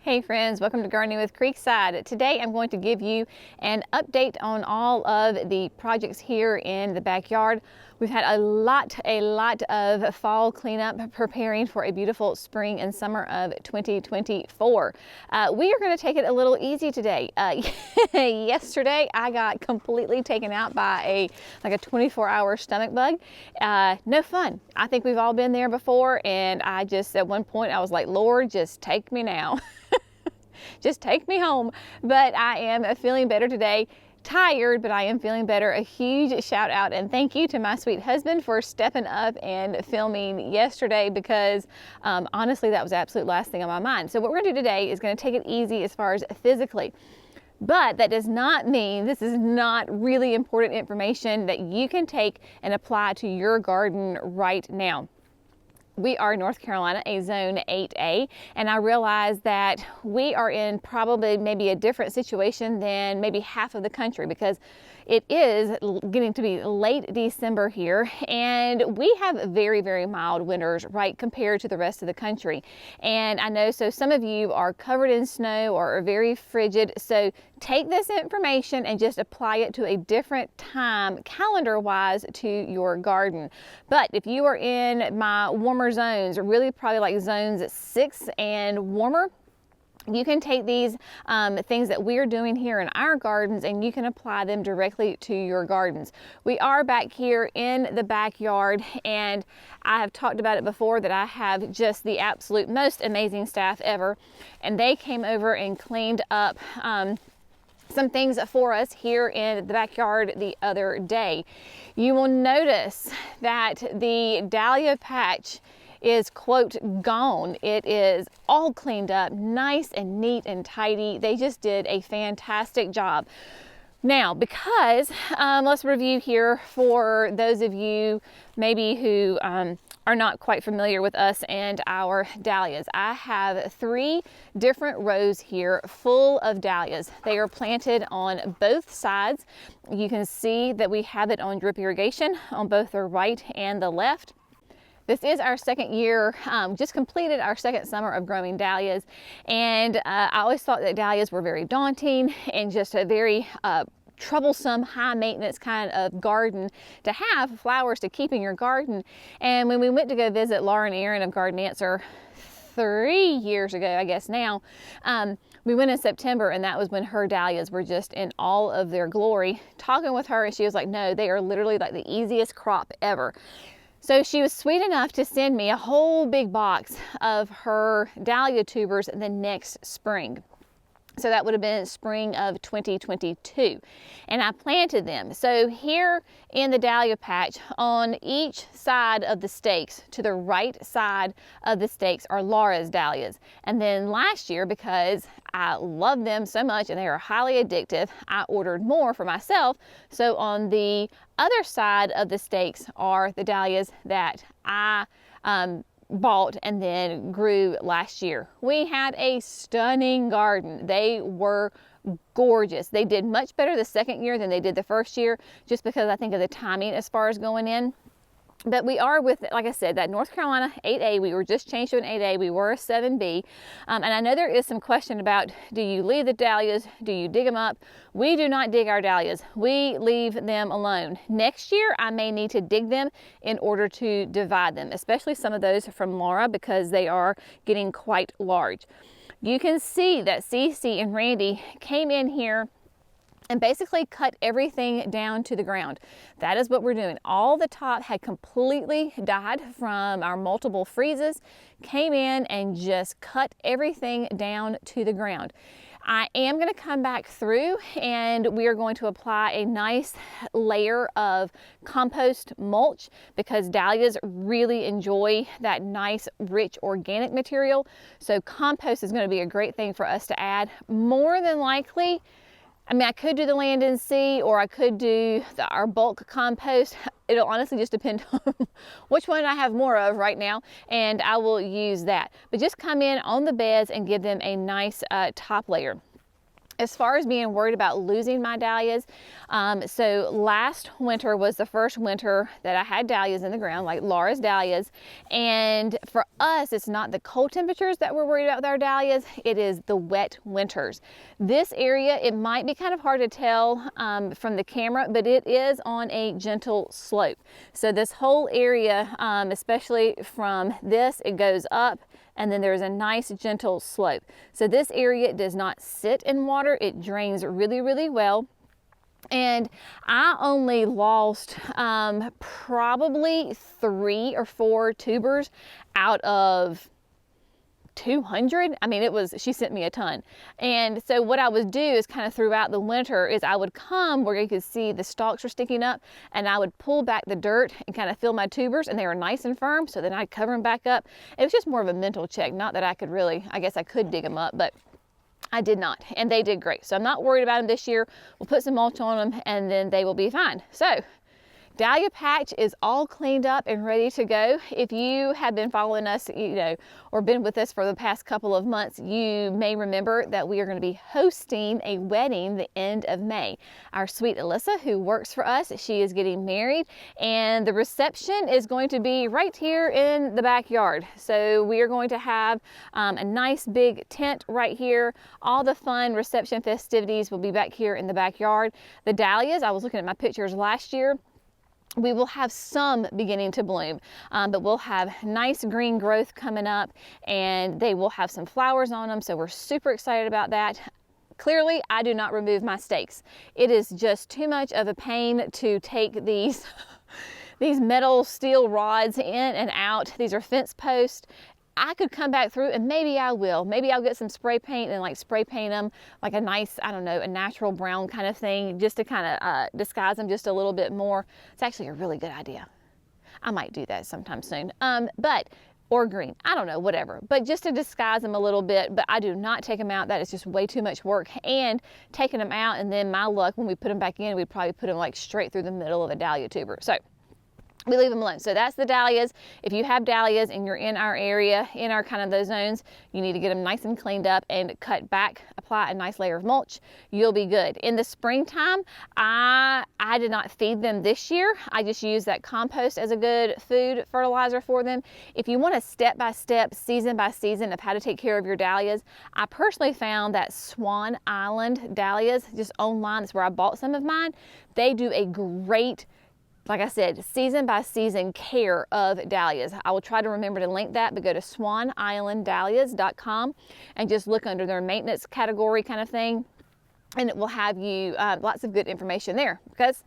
Hey friends, welcome to Gardening with Creekside. Today I'm going to give you an update on all of the projects here in the backyard. We've had a lot of fall cleanup preparing for a beautiful spring and summer of 2024. We are going to take it a little easy today. Yesterday I got completely taken out by a 24-hour stomach bug. No fun. I think we've all been there before, and I just at one point I was like, Lord, just take me now. Just take me home. But I am feeling better today. Tired, but I am feeling better. A huge shout out and thank you to my sweet husband for stepping up and filming yesterday, because honestly, that was the absolute last thing on my mind. So what we're gonna do today is gonna take it easy as far as physically. But that does not mean this is not really important information that you can take and apply to your garden right now. We are North Carolina, a zone 8A, and I realize that we are in probably maybe a different situation than maybe half of the country, because it is getting to be late December here, and we have very mild winters, right, compared to the rest of the country. And I know, so some of you are covered in snow or are very frigid, so take this information and just apply it to a different time calendar-wise to your garden. But if you are in my warmer zones, really probably like zones 6 and warmer, you can take these things that we're doing here in our gardens and you can apply them directly to your gardens. We are back here in the backyard, and I have talked about it before that I have just the absolute most amazing staff ever, and they came over and cleaned up some things for us here in the backyard the other day. You will notice that the dahlia patch is, quote, gone. It is all cleaned up, nice and neat and tidy. They just did a fantastic job. Now, because, let's review here for those of you maybe who are not quite familiar with us and our dahlias. I have 3 different rows here full of dahlias. They are planted on both sides. You can see that we have it on drip irrigation on both the right and the left. This is our second year, just completed our second summer of growing dahlias, and I always thought that dahlias were very daunting and just a very troublesome, high maintenance kind of garden to have flowers to keep in your garden. And when we went to go visit Laura and Aaron of Garden Answer 3 years ago, I guess now, we went in September, and that was when her dahlias were just in all of their glory. Talking with her, and she was like, no, they are literally like the easiest crop ever. So she was sweet enough to send me a whole big box of her dahlia tubers the next spring. So that would have been spring of 2022. And I planted them. So here in the dahlia patch, on each side of the stakes, to the right side of the stakes, are Laura's dahlias. And then last year, because I love them so much and they are highly addictive, I ordered more for myself. So on the other side of the stakes are the dahlias that I bought and then grew last year. We had a stunning garden. They were gorgeous. They did much better the second year than they did the first year, just because I think of the timing as far as going in. But we are with, like I said, that North Carolina 8A. We were just changed to an 8A. We were a 7B. And I know there is some question about, do you leave the dahlias? Do you dig them up? We do not dig our dahlias. We leave them alone. Next year, I may need to dig them in order to divide them, especially some of those from Laura, because they are getting quite large. You can see that Cece and Randy came in here and basically cut everything down to the ground. That is what we're doing. All the top had completely died from our multiple freezes, came in and just cut everything down to the ground. I am going to come back through and we are going to apply a nice layer of compost mulch, because dahlias really enjoy that nice, rich, organic material. So compost is going to be a great thing for us to add. More than likely, I mean, I could do the land and sea, or I could do our bulk compost. It'll honestly just depend on which one I have more of right now, and I will use that. But just come in on the beds and give them a nice top layer. As far as being worried about losing my dahlias, so last winter was the first winter that I had dahlias in the ground, like Laura's dahlias. And for us, it's not the cold temperatures that we're worried about with our dahlias, it is the wet winters. This area, it might be kind of hard to tell from the camera, but it is on a gentle slope. So this whole area, especially from this, it goes up, and then there's a nice gentle slope. So this area does not sit in water. It drains really, really well. And I only lost probably 3 or 4 tubers out of 200. I mean, she sent me a ton. And so what I would do is kind of throughout the winter is I would come where you could see the stalks were sticking up, and I would pull back the dirt and kind of fill my tubers, and they were nice and firm. So then I'd cover them back up. It was just more of a mental check. Not that I could really, I guess I could dig them up, but I did not, and they did great. So I'm not worried about them this year. We'll put some mulch on them and then they will be fine. So Dahlia patch is all cleaned up and ready to go. If you have been following us, or been with us for the past couple of months, you may remember that we are going to be hosting a wedding the end of May. Our sweet Alyssa, who works for us, she is getting married, and the reception is going to be right here in the backyard. So we are going to have a nice big tent right here. All the fun reception festivities will be back here in the backyard. The dahlias, I was looking at my pictures last year, we will have some beginning to bloom, but we'll have nice green growth coming up, and they will have some flowers on them. So we're super excited about that. Clearly, I do not remove my stakes. It is just too much of a pain to take these these metal steel rods in and out. These are fence posts. I could come back through, and maybe I will. Maybe I'll get some spray paint and like spray paint them like a nice, I don't know, a natural brown kind of thing, just to kind of disguise them just a little bit more. It's actually a really good idea. I might do that sometime soon. Or green, I don't know, whatever. But just to disguise them a little bit, but I do not take them out. That is just way too much work. And taking them out, and then my luck, when we put them back in, we'd probably put them like straight through the middle of a dahlia tuber. So we leave them alone. So that's the dahlias. If you have dahlias and you're in our area, in our kind of those zones, you need to get them nice and cleaned up and cut back, apply a nice layer of mulch. You'll be good. In the springtime, I did not feed them this year. I just used that compost as a good food fertilizer for them. If you want a step-by-step, season-by-season of how to take care of your dahlias, I personally found that Swan Island dahlias, just online, that's where I bought some of mine. They do a great, like I said, season by season care of dahlias. I will try to remember to link that, but go to swanislanddahlias.com and just look under their maintenance category kind of thing, and it will have you lots of good information there, because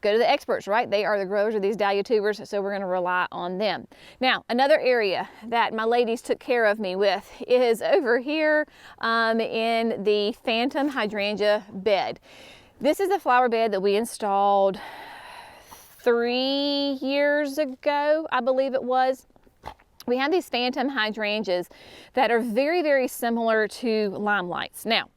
go to the experts, right? They are the growers of these dahlia tubers, so we're going to rely on them. Now, another area that my ladies took care of me with is over here in the Phantom Hydrangea bed. This is a flower bed that we installed 3 years ago, I believe it was. We have these Phantom hydrangeas that are very, very similar to limelights. Now,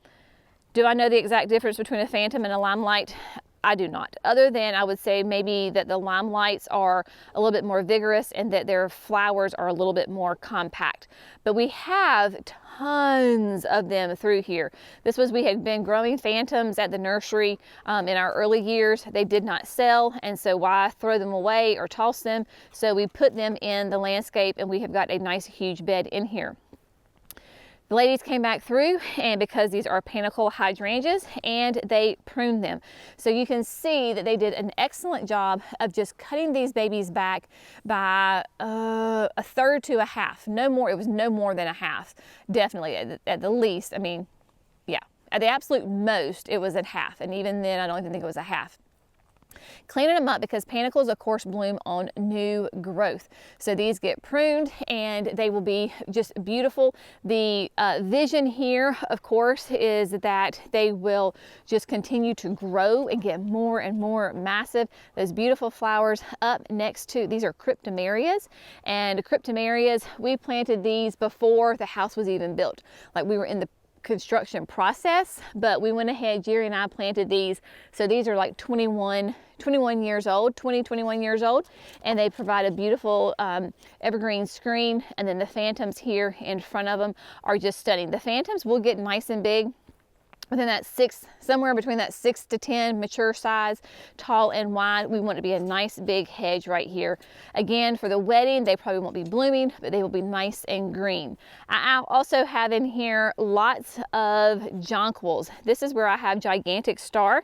do I know the exact difference between a Phantom and a limelight? I do not, other than I would say maybe that the limelights are a little bit more vigorous and that their flowers are a little bit more compact. But we have tons of them through here. We had been growing Phantoms at the nursery in our early years. They did not sell, and so why throw them away or toss them? So we put them in the landscape, and we have got a nice huge bed in here. The ladies came back through, and because these are panicle hydrangeas, and they pruned them. So you can see that they did an excellent job of just cutting these babies back by a third to a half. No more, it was no more than a half, definitely at the least. I mean, yeah, at the absolute most, it was a half, and even then, I don't even think it was a half. Cleaning them up, because panicles, of course, bloom on new growth. So these get pruned, and they will be just beautiful. The vision here, of course, is that they will just continue to grow and get more and more massive. Those beautiful flowers up next to, these are cryptomerias, and cryptomerias, we planted these before the house was even built. Like, we were in the construction process, but we went ahead, Jerry and I planted these. So these are like 21 years old, and they provide a beautiful evergreen screen. And then the Phantoms here in front of them are just stunning. The Phantoms will get nice and big within that somewhere between that 6 to 10 mature size, tall and wide. We want it to be a nice big hedge right here. Again, for the wedding, they probably won't be blooming, but they will be nice and green. I also have in here lots of jonquils. This is where I have gigantic star,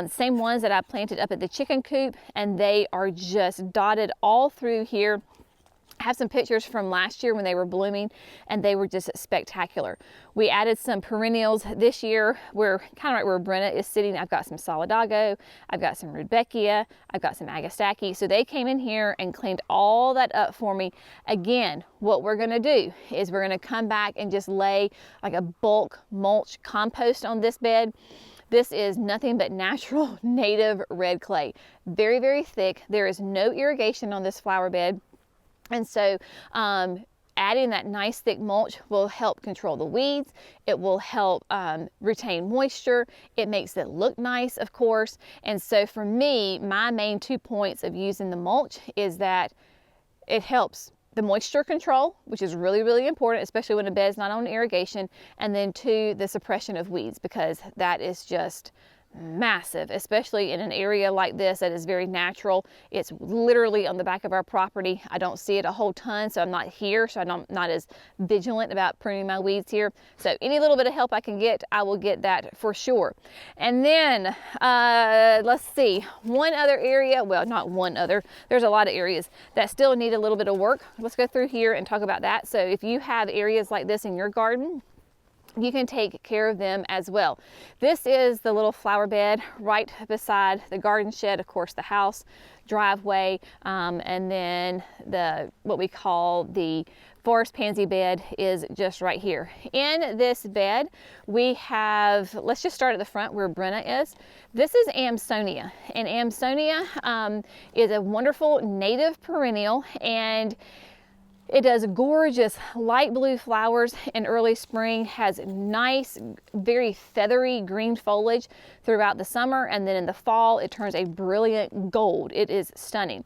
same ones that I planted up at the chicken coop, and they are just dotted all through here. I have some pictures from last year when they were blooming, and they were just spectacular. We added some perennials this year. We're kind of right where Brenna is sitting. I've got some Solidago, I've got some Rudbeckia, I've got some Agastache. So they came in here and cleaned all that up for me. Again, what we're gonna do is we're gonna come back and just lay like a bulk mulch compost on this bed. This is nothing but natural native red clay. Very, very thick. There is no irrigation on this flower bed. And so adding that nice thick mulch will help control the weeds. It will help retain moisture. It makes it look nice, of course. And so for me, my main 2 points of using the mulch is that it helps the moisture control, which is really, really important, especially when a bed's not on irrigation. And then 2, the suppression of weeds, because that is just massive, especially in an area like this that is very natural. It's literally on the back of our property. I don't see it a whole ton, so I'm not here, so I'm not as vigilant about pruning my weeds here. So any little bit of help I can get, I will get that for sure. And then let's see, one other area, well, not one other, there's a lot of areas that still need a little bit of work. Let's go through here and talk about that. So if you have areas like this in your garden, you can take care of them as well. This is the little flower bed right beside the garden shed, of course, the house, driveway, and then what we call the forest pansy bed is just right here. In this bed, we have, let's just start at the front where Brenna is. This is Amsonia, and Amsonia is a wonderful native perennial, and it does gorgeous light blue flowers in early spring, has nice, very feathery green foliage throughout the summer, and then in the fall it turns a brilliant gold. It is stunning.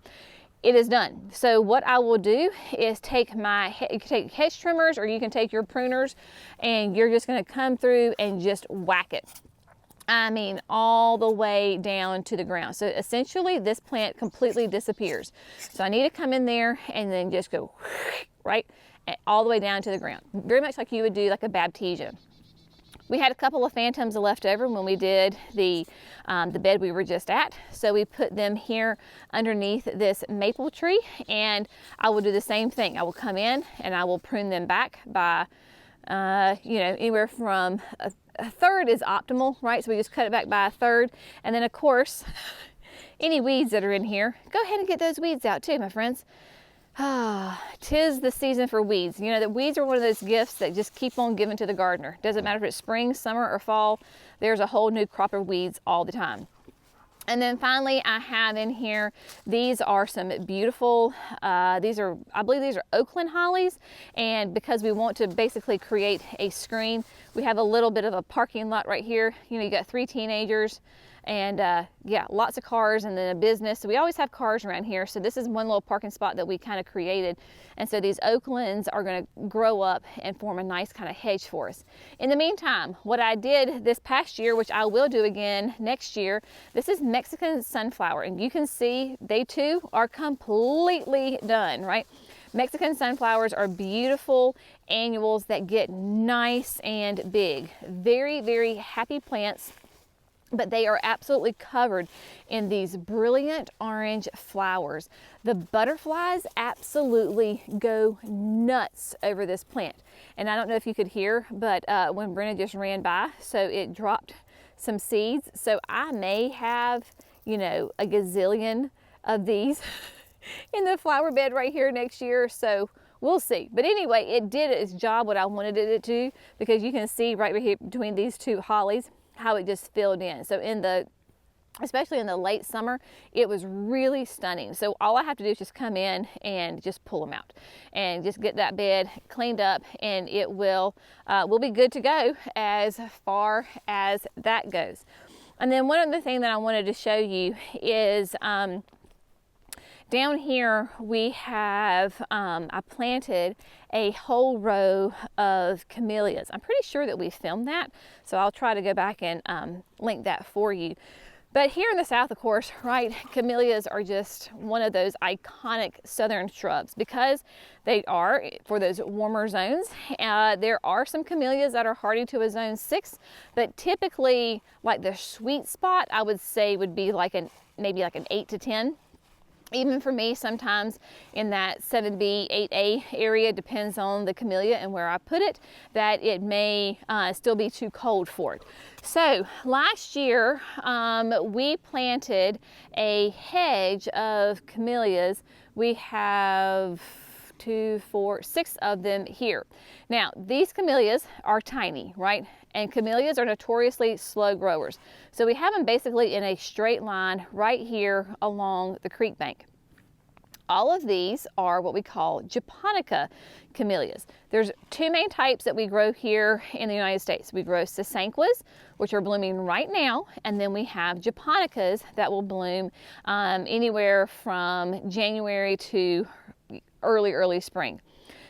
It is done. So what I will do is take you can take hedge trimmers, or you can take your pruners, and you're just going to come through and just whack it. I mean, all the way down to the ground. So essentially this plant completely disappears. So I need to come in there and then just go right all the way down to the ground. Very much like you would do like a baptisia. We had a couple of phantoms left over when we did the bed we were just at. So we put them here underneath this maple tree, and I will do the same thing. I will come in and I will prune them back by, anywhere from a third is optimal, right? So we just cut it back by a third. And then of course, any weeds that are in here, go ahead and get those weeds out too, my friends. Tis the season for weeds. You know, the weeds are one of those gifts that just keep on giving to the gardener. Doesn't matter if it's spring, summer, or fall, there's a whole new crop of weeds all the time. And then finally, I have in here, these are some beautiful, I believe these are Oakland hollies. And because we want to basically create a screen, we have a little bit of a parking lot right here. You know, you got 3 teenagers and yeah, lots of cars, and then a business. So we always have cars around here. So this is one little parking spot that we kind of created. And so these Oaklands are going to grow up and form a nice kind of hedge for us. In the meantime, what I did this past year, which I will do again next year, this is Mexican sunflower. And you can see they too are completely done, right? Mexican sunflowers are beautiful annuals that get nice and big. Very, very happy plants. But they are absolutely covered in these brilliant orange flowers. The butterflies absolutely go nuts over this plant. And I don't know if you could hear, but when Brenna just ran by, so it dropped some seeds. So I may have, you know, a gazillion of these in the flower bed right here next year. So we'll see. But anyway, it did its job, what I wanted it to, because you can see right here between these 2 hollies, how it just filled in. So especially in the late summer, it was really stunning. So all I have to do is just come in and just pull them out and just get that bed cleaned up, and it will we'll be good to go as far as that goes. And then one other thing that I wanted to show you is Down here we have, I planted a whole row of camellias. I'm pretty sure that we filmed that, so I'll try to go back and link that for you. But here in the south, of course, right, camellias are just one of those iconic southern shrubs because they are for those warmer zones. There are some camellias that are hardy to a zone 6, but typically like the sweet spot, I would say would be like maybe like an 8 to 10. Even for me, sometimes in that 7B, 8A area, depends on the camellia and where I put it, that it may still be too cold for it. So last year, we planted a hedge of camellias. We have 2, 4, 6 of them here. Now, these camellias are tiny, right? And camellias are notoriously slow growers. So we have them basically in a straight line right here along the creek bank. All of these are what we call japonica camellias. There's 2 main types that we grow here in the United States. We grow sasanquas, which are blooming right now, and then we have japonicas that will bloom anywhere from January to early spring.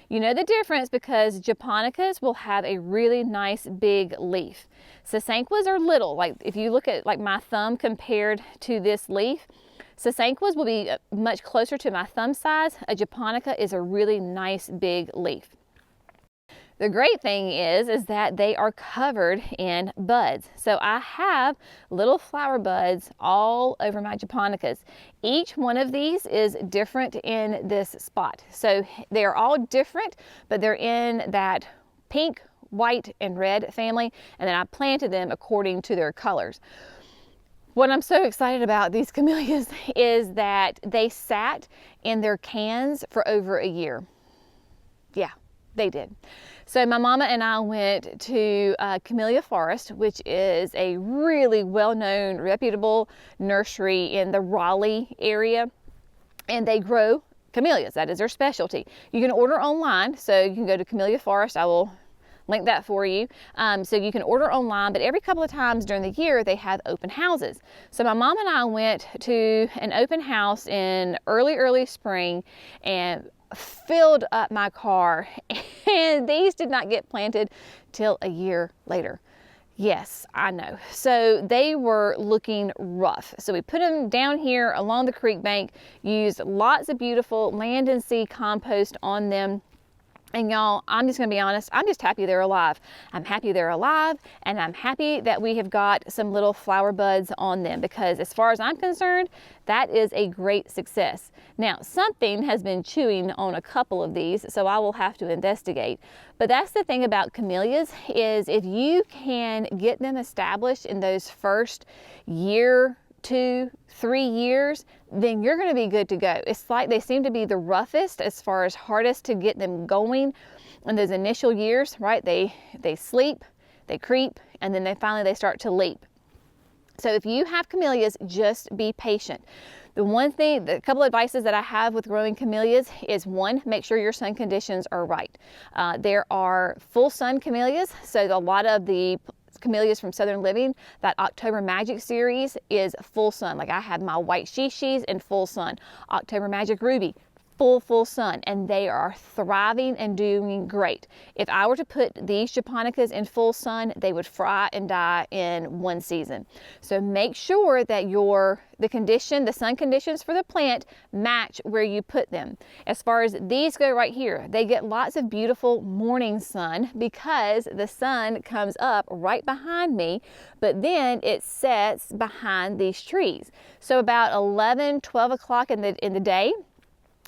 You know the difference because japonicas will have a really nice big leaf. Sasanquas are little, like if you look at like my thumb compared to this leaf, sasanquas will be much closer to my thumb size. A japonica is a really nice big leaf. The great thing is that they are covered in buds. So I have little flower buds all over my japonicas. Each one of these is different in this spot. So they're all different, but they're in that pink, white, and red family. And then I planted them according to their colors. What I'm so excited about these camellias is that they sat in their cans for over a year. Yeah, they did. So my mama and I went to Camellia Forest, which is a really well-known, reputable nursery in the Raleigh area, and they grow camellias. That is their specialty. You can order online, so you can go to Camellia Forest. I will link that for you. So you can order online, but every couple of times during the year they have open houses. So my mom and I went to an open house in early spring and filled up my car, and these did not get planted till a year later. Yes, I know. So they were looking rough. So we put them down here along the creek bank, used lots of beautiful land and sea compost on them. And y'all, I'm just gonna be honest, I'm just happy they're alive. I'm happy they're alive, and I'm happy that we have got some little flower buds on them, because as far as I'm concerned, that is a great success. Now, something has been chewing on a couple of these, so I will have to investigate. But that's the thing about camellias, is if you can get them established in those first year, 2, 3 years, then you're going to be good to go. It's like they seem to be the roughest as far as hardest to get them going in those initial years, right? They sleep, they creep, and then they start to leap. So if you have camellias, just be patient. The couple of advices that I have with growing camellias is, 1, make sure your sun conditions are right. There are full sun camellias, so a lot of the camellias from Southern Living, that October Magic series is full sun. Like I have my white shishis in full sun. October Magic Ruby, full sun, and they are thriving and doing great. If I were to put these japonicas in full sun, they would fry and die in 1 season. So make sure that the sun conditions for the plant match where you put them. As far as these go right here, they get lots of beautiful morning sun because the sun comes up right behind me, but then it sets behind these trees. So about 11, 12 o'clock in the day,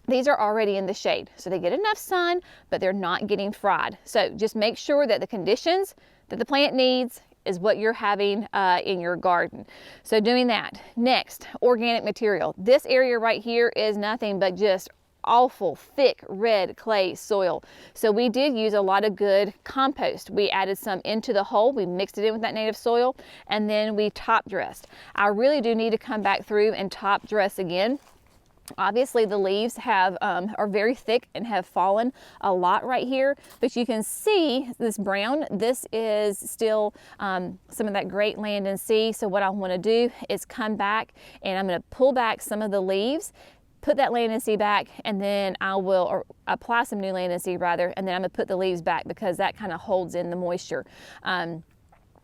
these are already in the shade. So they get enough sun, but they're not getting fried. So just make sure that the conditions that the plant needs is what you're having in your garden. So doing that. Next, organic material. This area right here is nothing but just awful thick red clay soil. So we did use a lot of good compost. We added some into the hole, we mixed it in with that native soil, and then we top dressed. I really do need to come back through and top dress again. Obviously the leaves are very thick and have fallen a lot right here, but you can see this brown. This is still some of that great land and sea. So what I want to do is come back and I'm going to pull back some of the leaves, put that land and seed back, and then I will apply some new land and seed rather, and then I'm gonna put the leaves back because that kind of holds in the moisture.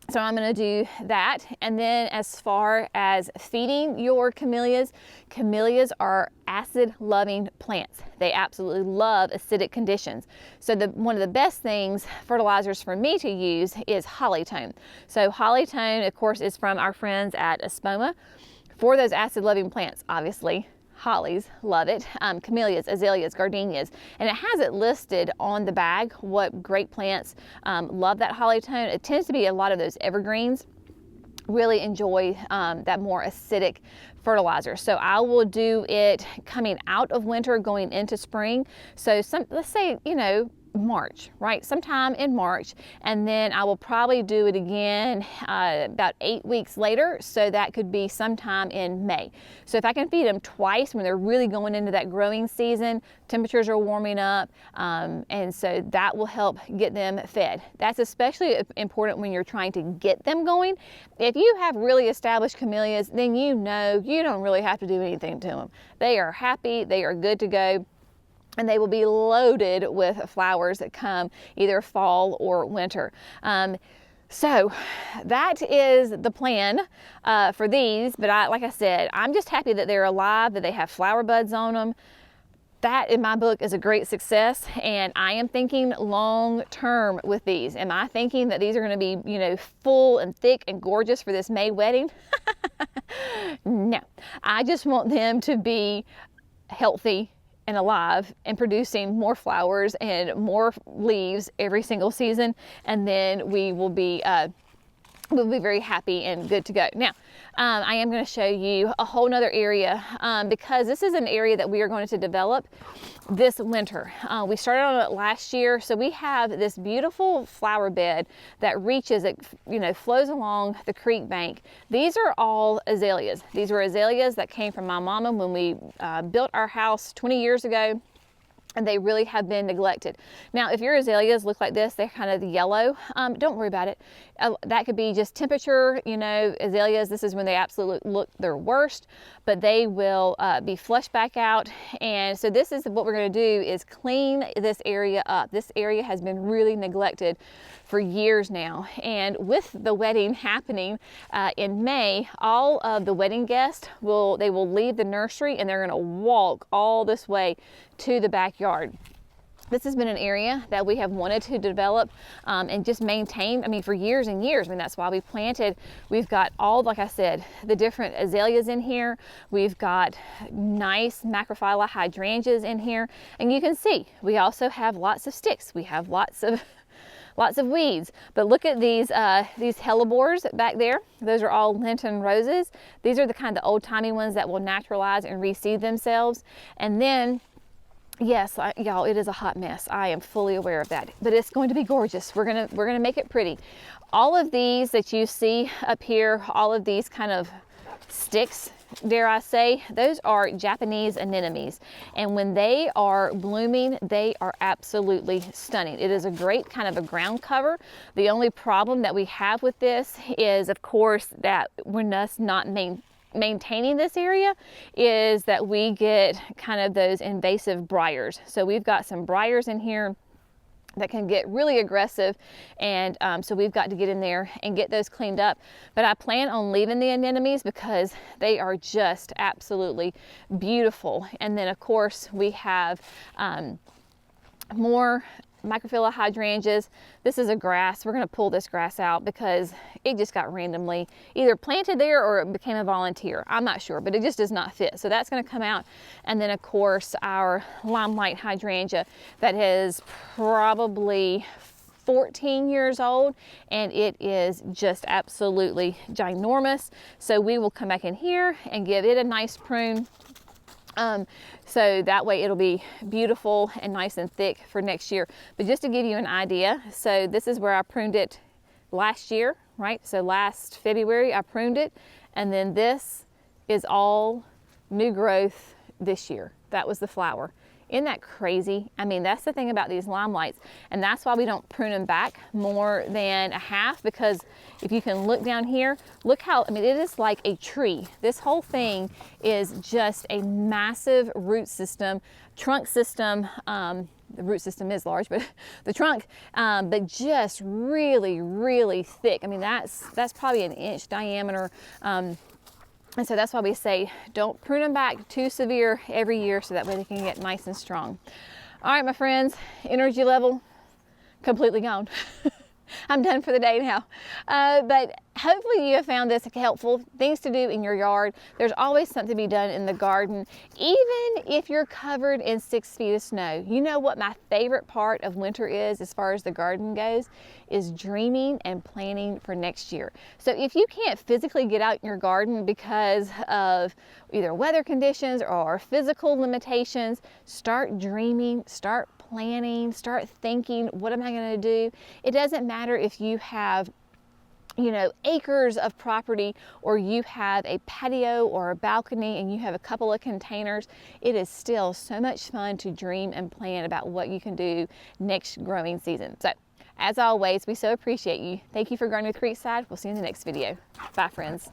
So I'm going to do that. And then as far as feeding your camellias, camellias are acid-loving plants. They absolutely love acidic conditions. So one of the best things, fertilizers for me to use, is Hollytone. So Hollytone, of course, is from our friends at Espoma. For those acid-loving plants, obviously, hollies love it, camellias, azaleas, gardenias, and it has it listed on the bag what great plants love that Hollytone. It tends to be a lot of those evergreens really enjoy that more acidic fertilizer. So I will do it coming out of winter, going into spring. So let's say, you know, March, right? Sometime in March, and then I will probably do it again about 8 weeks later, so that could be sometime in May. So if I can feed them twice when they're really going into that growing season, temperatures are warming up, and so that will help get them fed. That's especially important when you're trying to get them going. If you have really established camellias, then you know you don't really have to do anything to them. They are happy, they are good to go, and they will be loaded with flowers that come either fall or winter. So that is the plan for these, but like I said, I'm just happy that they're alive, that they have flower buds on them. That in my book is a great success, and I am thinking long term with these. Am I thinking that these are going to be, you know, full and thick and gorgeous for this May wedding? No, I just want them to be healthy and alive and producing more flowers and more leaves every single season, and then we will be we'll be very happy and good to go. Now, I am going to show you a whole nother area because this is an area that we are going to develop this winter. We started on it last year, so we have this beautiful flower bed that reaches, it, you know, flows along the creek bank. These are all azaleas. These were azaleas that came from my mama when we built our house 20 years ago. And they really have been neglected. Now, if your azaleas look like this, they're kind of yellow, don't worry about it. That could be just temperature. You know, azaleas, this is when they absolutely look their worst, but they will be flushed back out. And so this is what we're going to do, is clean this area up. This area has been really neglected for years now. And with the wedding happening in May, all of the wedding guests will leave the nursery and they're going to walk all this way to the backyard. This has been an area that we have wanted to develop and just maintain, I mean, for years and years. I mean, that's why we planted. We've got all, like I said, the different azaleas in here. We've got nice macrophylla hydrangeas in here. And you can see, we also have lots of sticks. We have lots of weeds. But look at these hellebores back there. Those are all Lenten roses. These are the kind of old-timey ones that will naturalize and reseed themselves. And then, yes, y'all, it is a hot mess. I am fully aware of that, but it's going to be gorgeous. We're gonna make it pretty. All of these that you see up here, all of these kind of sticks, dare I say, those are Japanese anemones, and when they are blooming, they are absolutely stunning. It is a great kind of a ground cover. The only problem that we have with this is, of course, that we're just not maintaining this area, is that we get kind of those invasive briars. So we've got some briars in here that can get really aggressive, and so we've got to get in there and get those cleaned up. But I plan on leaving the anemones because they are just absolutely beautiful. And then of course we have more macrophylla hydrangeas. This is a grass. We're going to pull this grass out because it just got randomly either planted there or it became a volunteer. I'm not sure, but it just does not fit. So that's going to come out. And then of course our limelight hydrangea that is probably 14 years old, and it is just absolutely ginormous. So we will come back in here and give it a nice prune. So that way it'll be beautiful and nice and thick for next year. But just to give you an idea, so this is where I pruned it last year, right? So last February I pruned it, and then this is all new growth this year. That was the flower. Isn't that crazy? I mean, that's the thing about these limelights, and that's why we don't prune them back more than a half, because if you can look down here, look how, I mean, it is like a tree. This whole thing is just a massive root system, trunk system. The root system is large, but the trunk, but just really, really thick. I mean, that's probably an inch diameter. And so that's why we say don't prune them back too severe every year, so that way they can get nice and strong. All right, my friends, energy level completely gone. I'm done for the day now. But hopefully you have found this helpful. Things to do in your yard. There's always something to be done in the garden, even if you're covered in 6 feet of snow. You know what my favorite part of winter is, as far as the garden goes, is dreaming and planning for next year. So if you can't physically get out in your garden because of either weather conditions or physical limitations, start dreaming, start planning, start thinking, what am I going to do? It doesn't matter if you have, you know, acres of property, or you have a patio or a balcony and you have a couple of containers. It is still so much fun to dream and plan about what you can do next growing season. So as always, we so appreciate you. Thank you for growing with Creekside. We'll see you in the next video. Bye, friends.